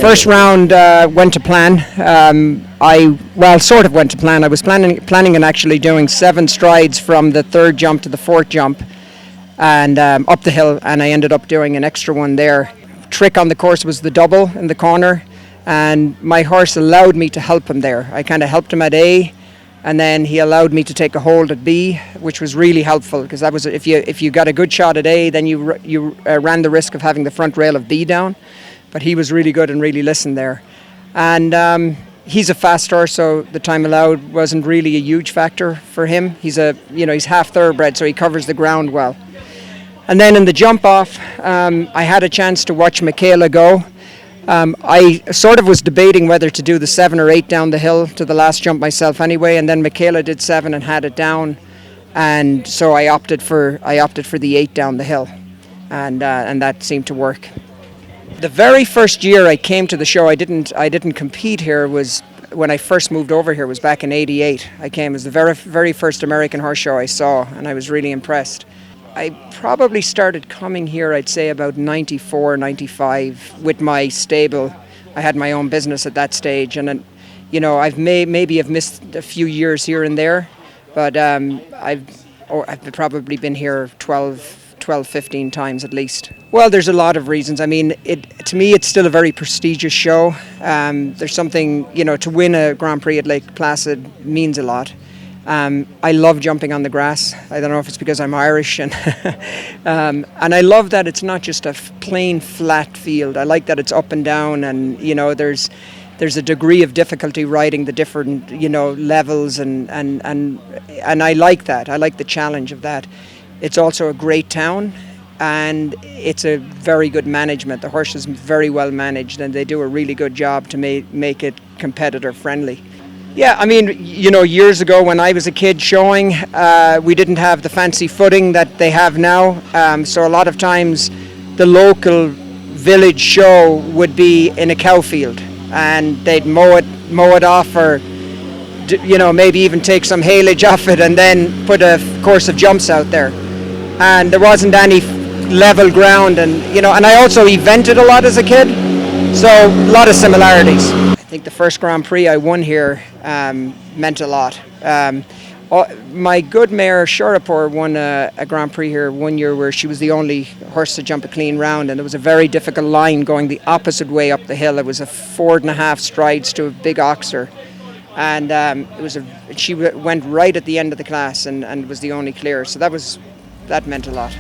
First round went to plan. Sort of went to plan. I was planning on actually doing 7 strides from the 3rd jump to the 4th jump and up the hill, and I ended up doing an extra one there. Trick on the course was the double in the corner, and my horse allowed me to help him there. I kind of helped him at A, and then he allowed me to take a hold at B, which was really helpful, because that was if you got a good shot at A, then you ran the risk of having the front rail of B down. But he was really good and really listened there. And he's a fast horse, so the time allowed wasn't really a huge factor for him. He's half thoroughbred, so he covers the ground well. And then in the jump off, I had a chance to watch McCrea go. I sort of was debating whether to do the 7 or 8 down the hill to the last jump myself anyway, and then McCrea did 7 and had it down, and so I opted for the 8 down the hill, and that seemed to work. The very first year I came to the show, I didn't compete here, was when I first moved over here, was back in '88. I came as the very first American horse show I saw, and I was really impressed. I probably started coming here, I'd say about 94, 95 with my stable. I had my own business at that stage, and I've missed a few years here and there, but I've probably been here 12, 15 times at least. Well, there's a lot of reasons. I mean, to me, it's still a very prestigious show. There's something, to win a Grand Prix at Lake Placid means a lot. I love jumping on the grass. I don't know if it's because I'm Irish, and I love that it's not just a plain flat field. I like that it's up and down, and there's a degree of difficulty riding the different levels, and I like that. I like the challenge of that. It's also a great town, and it's a very good management. The horse is very well managed, and they do a really good job to make it competitor friendly. Yeah, I mean, years ago when I was a kid showing, we didn't have the fancy footing that they have now. So a lot of times the local village show would be in a cow field, and they'd mow it off, or maybe even take some haylage off it, and then put a course of jumps out there. And there wasn't any level ground, and I also evented a lot as a kid, so a lot of similarities. I think the first Grand Prix I won here meant a lot. My good mare Shorapur won a Grand Prix here one year, where she was the only horse to jump a clean round, and it was a very difficult line going the opposite way up the hill. It was a 4.5 strides to a big oxer, and she went right at the end of the class, and was the only clear, so that meant a lot.